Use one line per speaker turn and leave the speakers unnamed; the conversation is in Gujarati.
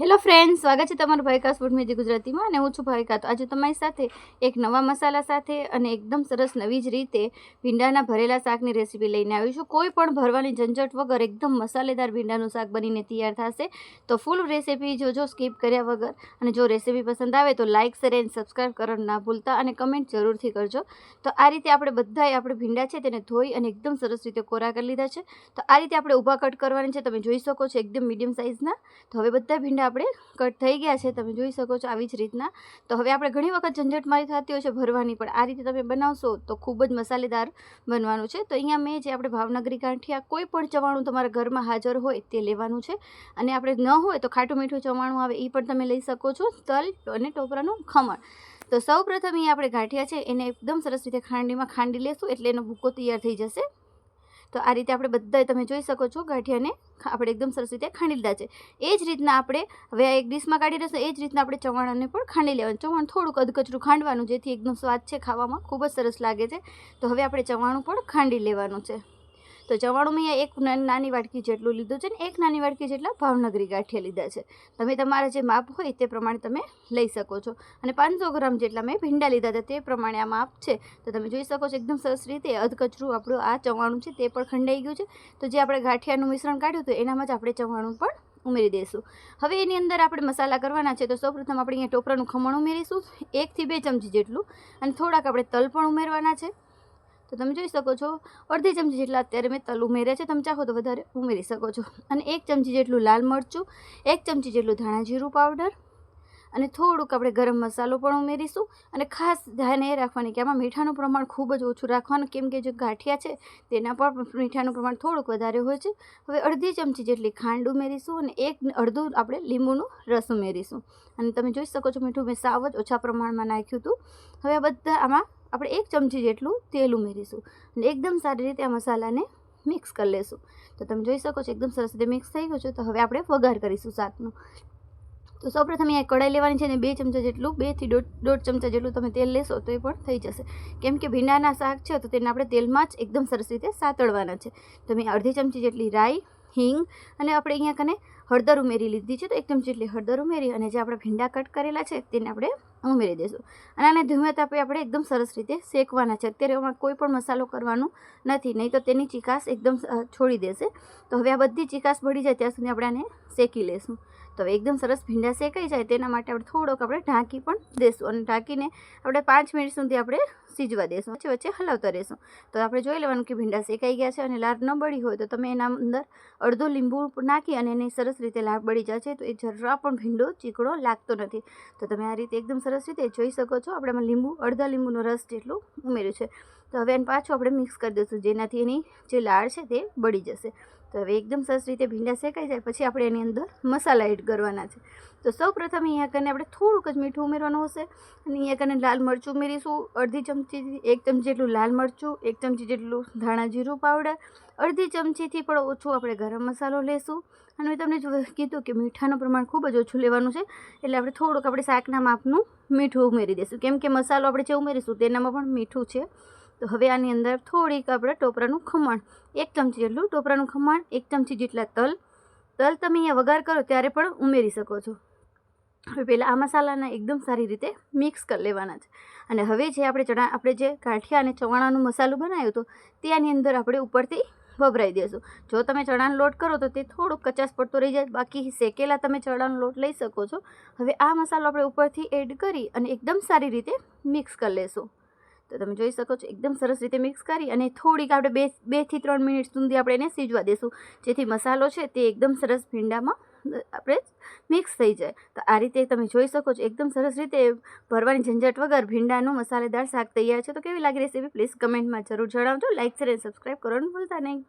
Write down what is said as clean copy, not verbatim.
હેલો ફ્રેન્ડ્સ, સ્વાગત છે તમારું ભાવિકાસ ફૂડ મેજી ગુજરાતીમાં અને હું છું ભાવિકા. તો આજે તમારી સાથે એક નવા મસાલા સાથે અને એકદમ સરસ નવી જ રીતે ભીંડાના ભરેલા શાકની રેસીપી લઈને આવી છું. કોઈ પણ ભરવાની ઝંઝટ વગર એકદમ મસાલેદાર ભીંડાનું શાક બનીને તૈયાર થશે. તો ફૂલ રેસીપી જોજો સ્કીપ કર્યા વગર. અને જો રેસીપી પસંદ આવે તો લાઇક, શેર એન્ડ સબસ્ક્રાઈબ કરવાનું ના ભૂલતા અને કમેન્ટ જરૂરથી કરજો. તો આ રીતે આપણે બધાએ આપણે ભીંડા છે તેને ધોઈ અને એકદમ સરસ રીતે કોરા કરી લીધા છે. તો આ રીતે આપણે ઊભા કટ કરવાની છે. તમે જોઈ શકો છો એકદમ મીડિયમ સાઇઝના. તો હવે બધા ભીંડા આપણે કટ થઈ ગયા છે, તમે જોઈ શકો છો આવી જ રીતના. તો હવે આપણે ઘણી વખત ઝંઝટમારી થતી હોય છે ભરવાની, પણ આ રીતે તમે બનાવશો તો ખૂબ જ મસાલેદાર બનવાનું છે. તો અહીંયા મેં જે આપણે ભાવનગરી ગાંઠિયા કોઈ પણ ચવાણું તમારા ઘરમાં હાજર હોય તે લેવાનું છે. અને આપણે ન હોય તો ખાટું મીઠું ચવાણું આવે એ પણ તમે લઈ શકો છો. તલ અને ટોપરાનું ખમણ. તો સૌ પ્રથમ અહીંયા આપણે ગાંઠિયા છે એને એકદમ સરસ રીતે ખાંડીમાં ખાંડી લેશું એટલે એનો ભૂકો તૈયાર થઈ જશે. તો આ રીતે આપણે બધા તમે જોઈ શકો છો ગાંઠિયાને આપણે એકદમ સરસ રીતે ખાંડી લીધા છે. એ જ રીતના આપણે હવે એક ડીશમાં કાઢી લેશું. એ જ રીતના આપણે ચવાણાને પણ ખાંડી લેવાનું. ચવાણું થોડુંક અધકચરું ખાંડવાનું જેથી એકદમ સ્વાદ છે ખાવામાં ખૂબ જ સરસ લાગે છે. તો હવે આપણે ચવાણું પણ ખાંડી લેવાનું છે. તો ચવાણું મેં એક નાની વાટકી જેટલું લીધું છે ને એક નાની વાટકી જેટલા ભાવનગરી ગાંઠિયા લીધા છે. તમે તમારા જે માપ હોય તે પ્રમાણે તમે લઈ શકો છો. અને 500 ગ્રામ જેટલા મેં ભીંડા લીધા હતા તે પ્રમાણે આ માપ છે. તો તમે જોઈ શકો છો એકદમ સરસ રીતે અધકચરું આપણું આ ચવાણું છે તે પણ ખંડાઈ ગયું છે. તો જે આપણે ગાંઠિયાનું મિશ્રણ કાઢ્યું હતું એનામાં જ આપણે ચવાણું પણ ઉમેરી દઈશું. હવે એની અંદર આપણે મસાલા કરવાના છે. તો સૌપ્રથમ આપણે અહીંયા ટોપરાનું ખમણ ઉમેરીશું 1 થી 2 ચમચી જેટલું. અને થોડાક આપણે તલ પણ ઉમેરવાના છે. તો તમે જોઈ શકો છો અડધી ચમચી જેટલા અત્યારે મેં તલ ઉમેર્યા છે. તમે ચાહો તો વધારે ઉમેરી શકો છો. અને 1 ચમચી જેટલું લાલ મરચું, 1 ચમચી જેટલું ધાણા જીરું પાવડર અને થોડુંક આપણે ગરમ મસાલો પણ ઉમેરીશું. અને ખાસ ધ્યાન એ રાખવાની કે આમાં મીઠાનું પ્રમાણ ખૂબ જ ઓછું રાખવાનું, કેમ કે જે ગાંઠિયા છે તેના પર મીઠાનું પ્રમાણ થોડુંક વધારે હોય છે. હવે અડધી ચમચી જેટલી ખાંડ ઉમેરીશું અને અડધું આપણે લીંબુનું રસ ઉમેરીશું. અને તમે જોઈ શકો છો મીઠું મેં સાવ જ ઓછા પ્રમાણમાં નાખ્યું હતું. હવે આ બધા આમાં આપણે 1 ચમચી જેટલું તેલ ઉમેરીશું અને એકદમ સારી રીતે આ મસાલાને મિક્સ કરી લેશું. તો તમે જોઈ શકો છો એકદમ સરસ રીતે મિક્સ થઈ ગયું છે. તો હવે આપણે વઘાર કરીશું શાકનું. તો સૌપ્રથમ અહીંયા કઢાઈ લેવાની છે અને 2 ચમચા જેટલું 2 થી 1.5 ચમચા જેટલું તમે તેલ લેશો તો એ પણ થઈ જશે. કેમ કે ભીંડાના શાક છે તો તેને આપણે તેલમાં જ એકદમ સરસ રીતે સાતળવાના છે. તો મેં અડધી ચમચી જેટલી રાઈ, હિંગ અને આપણે અહીંયા કને હળદર ઉમેરી લીધી છે. તો 1 ચમચી જેટલી હળદર ઉમેરી અને જે આપણે ભીંડા કટ કરેલા છે તેને આપણે ઉમેરી દઈશું. અને આને ધીમે તાપે આપણે એકદમ સરસ રીતે શેકવાના છે. અત્યારે એમાં કોઈ પણ મસાલો કરવાનો નથી, નહીં તો તેની ચીકાશ એકદમ છોડી દેશે. તો હવે આ બધી ચીકાશ બળી જાય ત્યાં સુધી આપણે આને શેકી લેશું. તો હવે એકદમ સરસ ભીંડા શેકાઈ જાય તેના માટે આપણે થોડોક આપણે ઢાંકી પણ દેશું. અને ઢાંકીને આપણે 5 મિનિટ સુધી આપણે સીજવા દેશું. વચ્ચે વચ્ચે હલાવતા રહેશું. તો આપણે જોઈ લેવાનું કે ભીંડા શેકાઈ ગયા છે અને લાળ ન બળી હોય તો તમે એના અંદર અડધો લીંબુ નાખી અને એને સરસ રીતે લાળ બળી જશે. તો એ જરા પણ ભીંડો ચીકણો લાગતો નથી. તો તમે આ રીતે એકદમ સરસ રીતે જોઈ શકો છો આપણે એમાં અડધા લીંબુનો રસ જેટલું ઉમેર્યું છે. તો હવે એને પાછું આપણે મિક્સ કરી દઈશું જેનાથી એની જે લાળ છે તે બળી જશે. તો હવે એકદમ સરસ રીતે ભીંડા શેકાઈ જાય પછી આપણે એની અંદર મસાલા એડ કરવાના છે. તો સૌ પ્રથમ અહીંયા કને આપણે થોડુંક જ મીઠું ઉમેરવાનું હશે. અને અહીંયા કને લાલ મરચું ઉમેરીશું અડધી ચમચી, 1 ચમચી જેટલું લાલ મરચું, 1 ચમચી જેટલું ધાણા જીરું પાવડર, અડધી ચમચીથી પણ ઓછું આપણે ગરમ મસાલો લેશું. અને મેં તમને કીધું કે મીઠાનું પ્રમાણ ખૂબ જ ઓછું લેવાનું છે. એટલે આપણે થોડુંક આપણે શાકના માપનું મીઠું ઉમેરી દઈશું. કેમ કે મસાલો આપણે જે ઉમેરીશું તેનામાં પણ મીઠું છે. તો હવે આની અંદર થોડીક આપણે ટોપરાનું ખમણ 1 ચમચી જેટલું ટોપરાનું ખમણ, 1 ચમચી જેટલા તલ તમે અહીંયા વઘાર કરો ત્યારે પણ ઉમેરી શકો છો. હવે પહેલાં આ મસાલાને એકદમ સારી રીતે મિક્સ કરી લેવાના છે. અને હવે જે આપણે જે ગાંઠિયા અને ચવાણાનું મસાલું બનાવ્યું હતું તે આની અંદર આપણે ઉપરથી વપરાઈ દેશું. જો તમે ચણાનો લોટ કરો તો તે થોડુંક કચાશ પડતો રહી જાય, બાકી શેકેલા તમે ચણાનો લોટ લઈ શકો છો. હવે આ મસાલો આપણે ઉપરથી એડ કરી અને એકદમ સારી રીતે મિક્સ કરી લેશું. તો તમે જોઈ શકો છો એકદમ સરસ રીતે મિક્સ કરી અને થોડીક આપણે 2 થી 3 મિનિટ સુધી આપણે એને સીજવા દેશું જેથી મસાલો છે તે એકદમ સરસ ભીંડામાં આપણે મિક્સ થઈ જાય. તો આ રીતે તમે જોઈ શકો છો એકદમ સરસ રીતે ભરવાની ઝંઝટ વગર ભીંડાનું મસાલેદાર શાક તૈયાર છે. તો કેવી લાગી રેસીપી પ્લીઝ કમેન્ટમાં જરૂર જણાવજો. લાઇક, શેર અને સબસ્ક્રાઈબ કરવાનું ભૂલતા નહીં.